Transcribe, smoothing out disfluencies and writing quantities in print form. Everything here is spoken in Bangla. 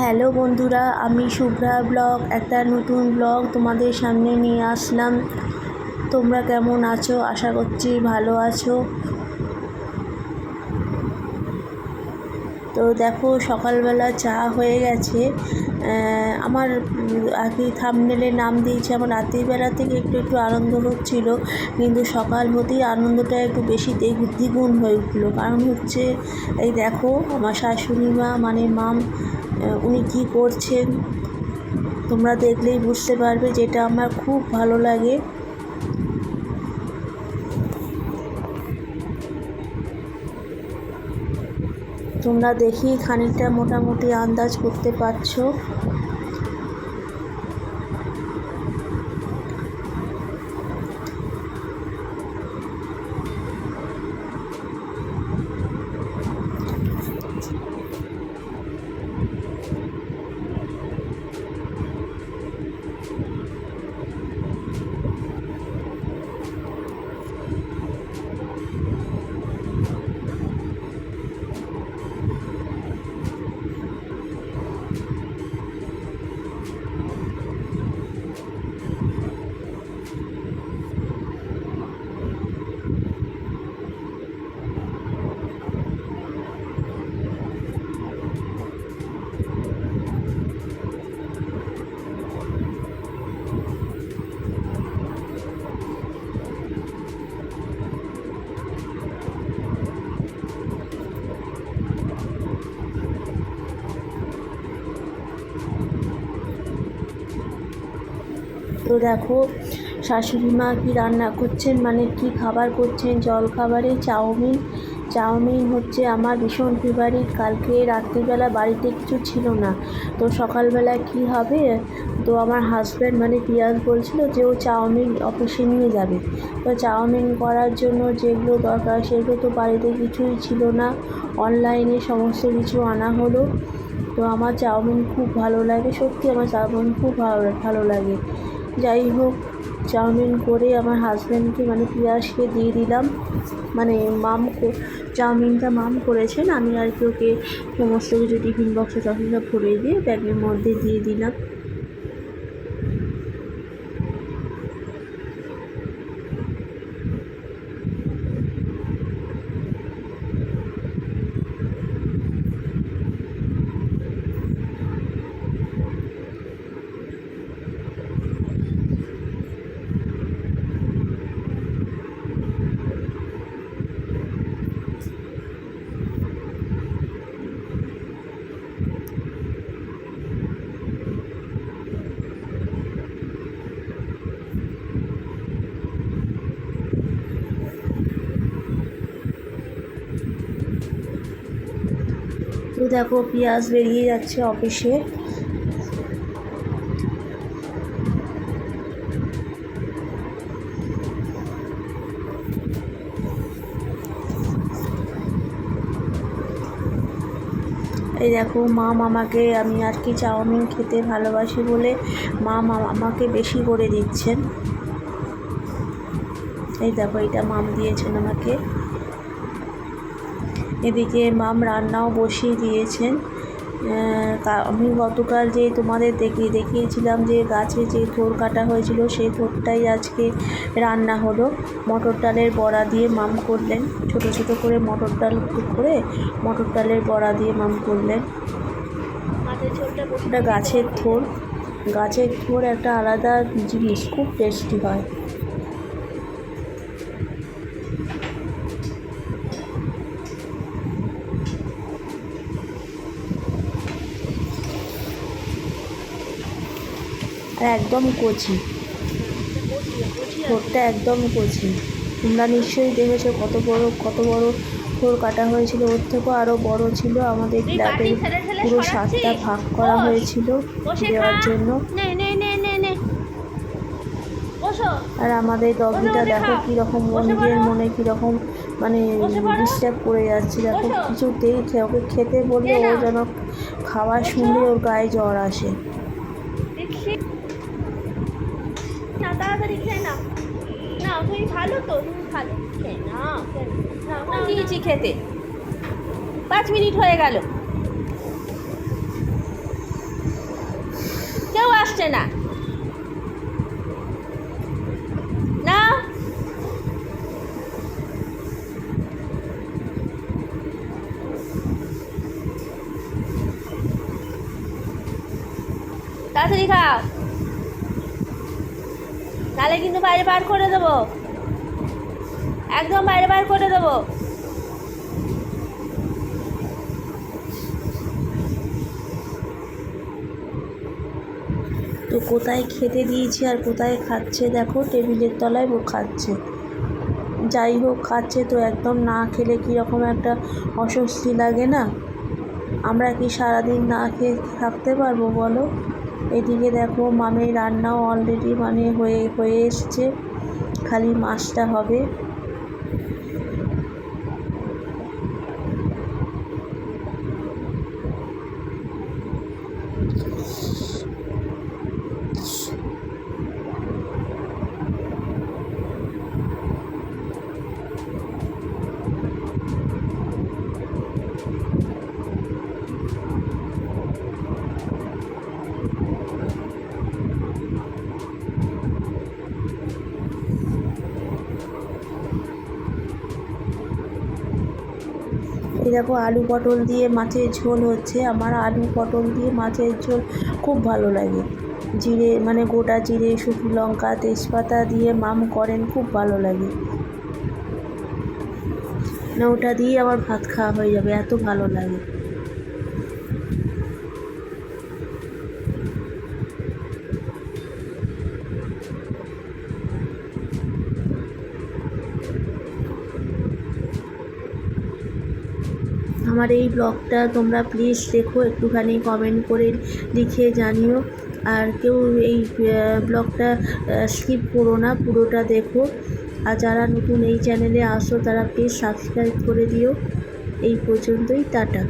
হ্যালো বন্ধুরা, আমি শুভ্রা ব্লগ একটা নতুন ব্লগ তোমাদের সামনে নিয়ে আসলাম। তোমরা কেমন আছো? আশা করছি ভালো আছো। তো দেখো, সকালবেলা চা হয়ে গেছে। আমার আর কি থাম্বনেলে নাম দিয়েছে, আমার রাত্রিবেলা থেকে একটু একটু আনন্দ হচ্ছিল, কিন্তু সকাল হতেই আনন্দটা একটু বেশি দ্বিগুণ হয়ে উঠলো। কারণ হচ্ছে, এই দেখো আমার শাশুড়ি মা মানে মাম, উনি কী করছেন তোমরা দেখলেই বুঝতে পারবে, যেটা আমার খুব ভালো লাগে। তোমরা দেখি খানিকটা মোটামুটি আন্দাজ করতে পারছো। তো দেখো শাশুড়ি মা কী রান্না করছেন, মানে কি খাবার করছেন। জল খাবারে চাউমিন হচ্ছে আমার ভীষণ ফেভারিট। কালকে রাত্রিবেলা বাড়িতে কিছু ছিল না, তো সকালবেলা কি হবে, তো আমার হাজব্যান্ড মানে পিয়াজ বলছিল যে ও চাউমিন অফিসে নিয়ে যাবে। তো চাউমিন করার জন্য যেগুলো দরকার সেগুলো তো বাড়িতে কিছুই ছিল না, অনলাইনে সমস্ত কিছু আনা হলো। তো আমার চাউমিন খুব ভালো লাগে, সত্যি আমার চাউমিন খুব ভালো লাগে। যাই হোক, চাউমিন করে আমার হাজব্যান্ডকে মানে পিয়াসকে দিয়ে দিলাম। মানে চাউমিনটা মাম করেছেন, আমি আর কি ওকে সমস্ত কিছু টিফিন বক্সে টফিনটা ভরে দিয়ে ব্যাগের মধ্যে দিয়ে দিলাম। তো দেখো পিয়াজ বেরিয়ে যাচ্ছে অফিসে। এই দেখো মাম আমাকে, আমি আর কি চাউমিন খেতে ভালোবাসি বলে মাম আমাকে বেশি করে দিচ্ছেন। এই দেখো এটা মাম দিয়েছেন আমাকে। এদিকে মাম রান্নাও বসিয়ে দিয়েছেন। আমি গতকাল যে তোমাদের দেখিয়েছিলাম যে গাছে যে থোড় কাটা হয়েছিল, সেই থোড়টাই আজকে রান্না হলো। মটর ডালের বড়া দিয়ে মাম করলেন, ছোট ছোট করে মটর ডালের বড়া দিয়ে মাম করলেন। ওটা গাছের থোড় একটা আলাদা জিনিস, খুব টেস্টি হয়। আর একদম কচি, থোড়টা একদম কচি। তোমরা নিশ্চয়ই দেখেছো কত বড় থোড় কাটা হয়েছিল, ওর থেকেও আরও বড় ছিল। আমাদের ফ্ল্যাটের পুরো 7টা ভাগ করা হয়েছিল দেওয়ার জন্য। আর আমাদের ডগিটা দেখো কীরকম নিজের মনে কীরকম মানে ডিস্টার্ব করে যাচ্ছে। দেখো কিছুতেই ওকে খেতে বললে ও যেন খাওয়া শুনলে ওর গায়ে জ্বর আসে। তাড়াতাড়ি খেয়ে নাও, না তুমি ভালো তো, তুমি ভালো খেয়ে নাও, দিয়েছি খেতে, 5 মিনিট হয়ে গেল। না না তাড়াতাড়ি খাও, তাহলে কিন্তু বাইরে বার করে দেবো, একদম বাইরে বার করে দেবো। তো কোথায় খেতে দিয়েছি আর কোথায় খাচ্ছে দেখো, টেবিলের তলায় ও খাচ্ছে। যাই হোক, খাচ্ছে তো, একদম না খেলে কীরকম একটা অস্বস্তি লাগে না? আমরা কি সারাদিন না খেয়ে থাকতে পারবো বলো? এদিকে দেখো মামের রান্নাও অলরেডি মানে হয়ে এসছে, খালি মাছটা হবে। এই দেখো আলু পটল দিয়ে মাছের ঝোল হচ্ছে। আমার আলু পটল দিয়ে মাছের ঝোল খুব ভালো লাগে। জিরে মানে গোটা জিরে, শুকনো লঙ্কা, তেজপাতা দিয়ে মাম করেন, খুব ভালো লাগে। না, ওটা দিয়ে আমার ভাত খাওয়া হয়ে যাবে, এত ভালো লাগে। আমার এই ব্লগটা তোমরা প্লিজ দেখো, একটুখানি কমেন্ট করে লিখে জানিও। আর কেউ এই ব্লগটা স্কিপ করো না, পুরোটা দেখো। আর যারা নতুন এই চ্যানেলে আসো তারা প্লিজ সাবস্ক্রাইব করে দিও। এই পর্যন্তই, টাটা।